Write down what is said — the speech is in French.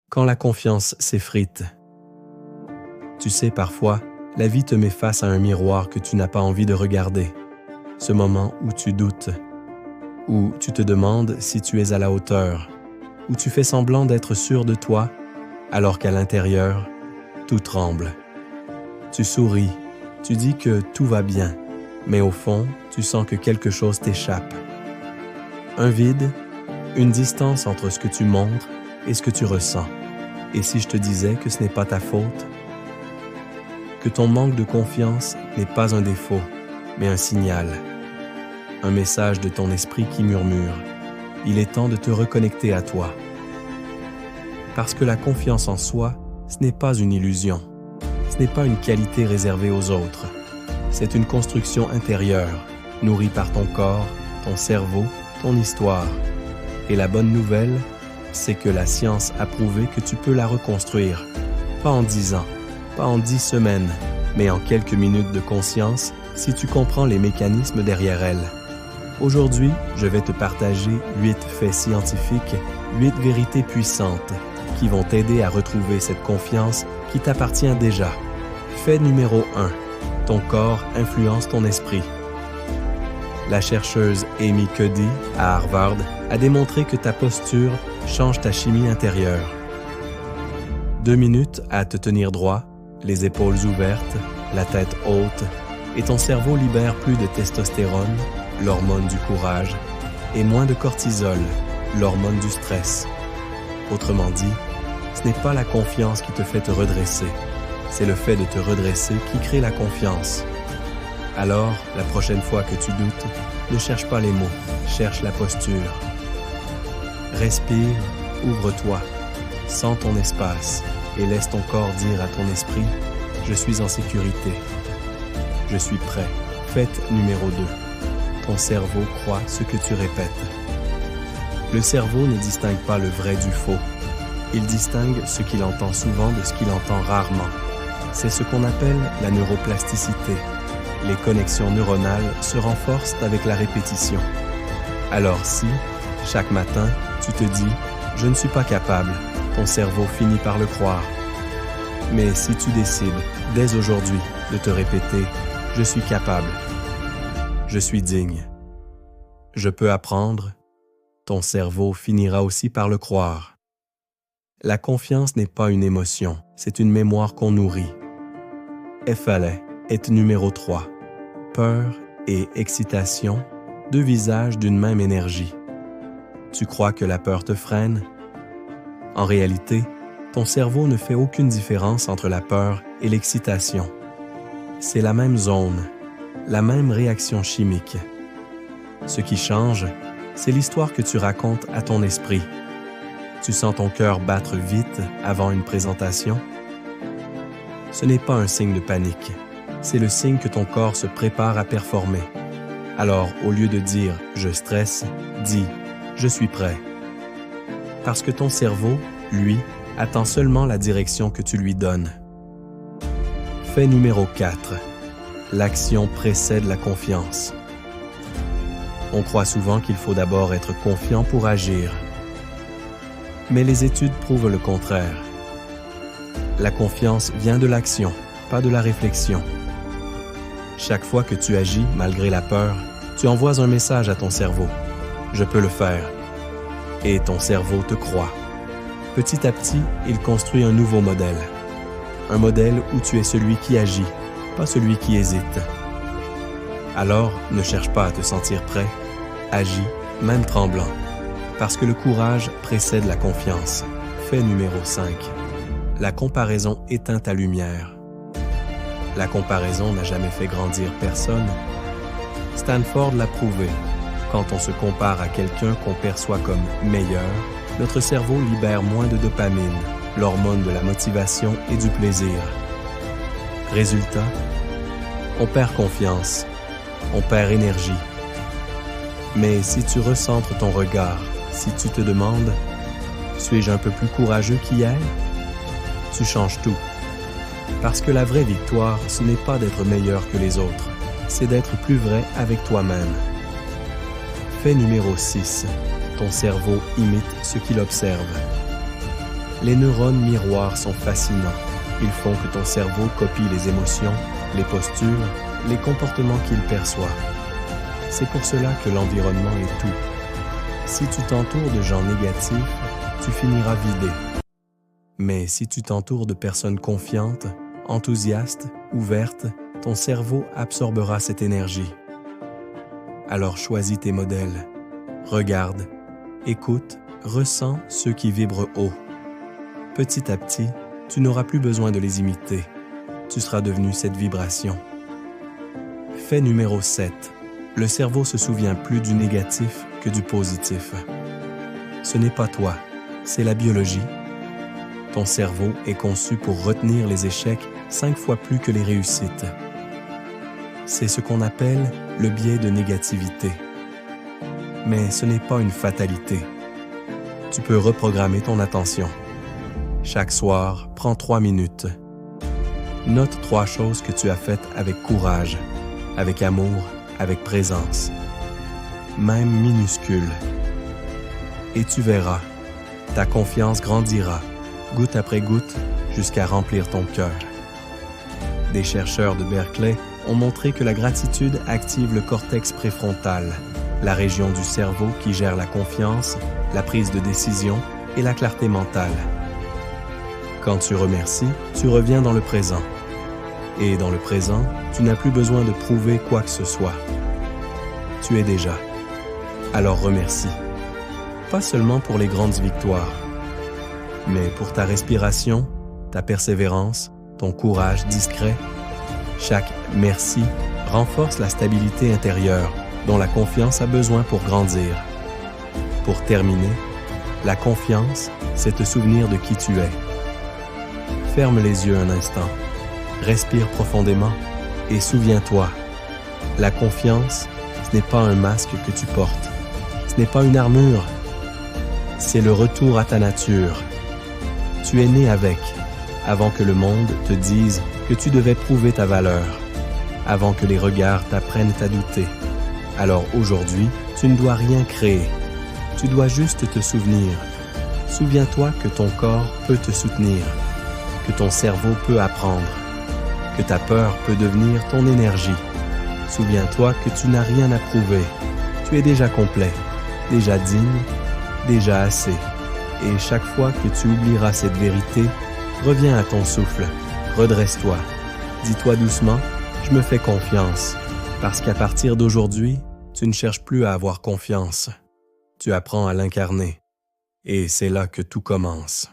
Quand la confiance s'effrite. Tu sais, parfois, la vie te met face à un miroir que tu n'as pas envie de regarder. Ce moment où tu doutes, où tu te demandes si tu es à la hauteur, où tu fais semblant d'être sûr de toi, alors qu'à l'intérieur, tout tremble. Tu souris, tu dis que tout va bien, mais au fond, tu sens que quelque chose t'échappe. Un vide, une distance entre ce que tu montres et ce que tu ressens. Et si je te disais que ce n'est pas ta faute? Que ton manque de confiance n'est pas un défaut, mais un signal. Un message de ton esprit qui murmure. Il est temps de te reconnecter à toi. Parce que la confiance en soi, ce n'est pas une illusion. Ce n'est pas une qualité réservée aux autres. C'est une construction intérieure, nourrie par ton corps, ton cerveau, ton histoire. Et la bonne nouvelle, c'est que la science a prouvé que tu peux la reconstruire. Pas en 10 ans, pas en 10 semaines, mais en quelques minutes de conscience si tu comprends les mécanismes derrière elle. Aujourd'hui, je vais te partager 8 faits scientifiques, 8 vérités puissantes qui vont t'aider à retrouver cette confiance qui t'appartient déjà. Fait numéro 1. Ton corps influence ton esprit. La chercheuse Amy Cuddy, à Harvard, a démontré que ta posture change ta chimie intérieure. 2 minutes à te tenir droit, les épaules ouvertes, la tête haute, et ton cerveau libère plus de testostérone, l'hormone du courage, et moins de cortisol, l'hormone du stress. Autrement dit, ce n'est pas la confiance qui te fait te redresser, c'est le fait de te redresser qui crée la confiance. Alors, la prochaine fois que tu doutes, ne cherche pas les mots, cherche la posture. Respire, ouvre-toi, sens ton espace et laisse ton corps dire à ton esprit « Je suis en sécurité. Je suis prêt. » Fait numéro 2. Ton cerveau croit ce que tu répètes. Le cerveau ne distingue pas le vrai du faux. Il distingue ce qu'il entend souvent de ce qu'il entend rarement. C'est ce qu'on appelle la neuroplasticité. Les connexions neuronales se renforcent avec la répétition. Alors si, chaque matin, tu te dis « Je ne suis pas capable », ton cerveau finit par le croire. Mais si tu décides, dès aujourd'hui, de te répéter « Je suis capable »,« Je suis digne »,« Je peux apprendre », ton cerveau finira aussi par le croire. La confiance n'est pas une émotion, c'est une mémoire qu'on nourrit. Effalais est numéro 3. Peur et excitation, 2 visages d'une même énergie. Tu crois que la peur te freine? En réalité, ton cerveau ne fait aucune différence entre la peur et l'excitation. C'est la même zone, la même réaction chimique. Ce qui change, c'est l'histoire que tu racontes à ton esprit. Tu sens ton cœur battre vite avant une présentation? Ce n'est pas un signe de panique. C'est le signe que ton corps se prépare à performer. Alors, au lieu de dire « je stresse », dis « je suis prêt ». Parce que ton cerveau, lui, attend seulement la direction que tu lui donnes. Fait numéro 4. L'action précède la confiance. On croit souvent qu'il faut d'abord être confiant pour agir. Mais les études prouvent le contraire. La confiance vient de l'action, pas de la réflexion. Chaque fois que tu agis malgré la peur, tu envoies un message à ton cerveau. « Je peux le faire ». Et ton cerveau te croit. Petit à petit, il construit un nouveau modèle. Un modèle où tu es celui qui agit, pas celui qui hésite. Alors, ne cherche pas à te sentir prêt. Agis, même tremblant. Parce que le courage précède la confiance. Fait numéro 5. La comparaison éteint ta lumière. La comparaison n'a jamais fait grandir personne. Stanford l'a prouvé. Quand on se compare à quelqu'un qu'on perçoit comme meilleur, notre cerveau libère moins de dopamine, l'hormone de la motivation et du plaisir. Résultat, on perd confiance, on perd énergie. Mais si tu recentres ton regard, si tu te demandes « Suis-je un peu plus courageux qu'hier ?» tu changes tout. Parce que la vraie victoire, ce n'est pas d'être meilleur que les autres, c'est d'être plus vrai avec toi-même. Fait numéro 6. Ton cerveau imite ce qu'il observe. Les neurones miroirs sont fascinants. Ils font que ton cerveau copie les émotions, les postures, les comportements qu'il perçoit. C'est pour cela que l'environnement est tout. Si tu t'entoures de gens négatifs, tu finiras vidé. Mais si tu t'entoures de personnes confiantes, enthousiastes, ouvertes, ton cerveau absorbera cette énergie. Alors choisis tes modèles. Regarde, écoute, ressens ceux qui vibrent haut. Petit à petit, tu n'auras plus besoin de les imiter. Tu seras devenu cette vibration. Fait numéro 7. Le cerveau se souvient plus du négatif que du positif. Ce n'est pas toi, c'est la biologie. Ton cerveau est conçu pour retenir les échecs 5 fois plus que les réussites. C'est ce qu'on appelle le biais de négativité. Mais ce n'est pas une fatalité. Tu peux reprogrammer ton attention. Chaque soir, prends 3 minutes. Note 3 choses que tu as faites avec courage, avec amour, avec présence, même minuscules. Et tu verras, ta confiance grandira, goutte après goutte, jusqu'à remplir ton cœur. Des chercheurs de Berkeley ont montré que la gratitude active le cortex préfrontal, la région du cerveau qui gère la confiance, la prise de décision et la clarté mentale. Quand tu remercies, tu reviens dans le présent. Et dans le présent, tu n'as plus besoin de prouver quoi que ce soit. Tu es déjà. Alors remercie. Pas seulement pour les grandes victoires, mais pour ta respiration, ta persévérance, ton courage discret. Chaque merci renforce la stabilité intérieure dont la confiance a besoin pour grandir. Pour terminer, la confiance, c'est te souvenir de qui tu es. Ferme les yeux un instant, respire profondément et souviens-toi, la confiance, ce n'est pas un masque que tu portes, ce n'est pas une armure, c'est le retour à ta nature. Tu es né avec, avant que le monde te dise que tu devais prouver ta valeur, avant que les regards t'apprennent à douter. Alors aujourd'hui, tu ne dois rien créer, tu dois juste te souvenir. Souviens-toi que ton corps peut te soutenir, que ton cerveau peut apprendre, que ta peur peut devenir ton énergie. Souviens-toi que tu n'as rien à prouver, tu es déjà complet, déjà digne, déjà assez. Et chaque fois que tu oublieras cette vérité, reviens à ton souffle, redresse-toi. Dis-toi doucement, je me fais confiance, parce qu'à partir d'aujourd'hui, tu ne cherches plus à avoir confiance. Tu apprends à l'incarner. Et c'est là que tout commence.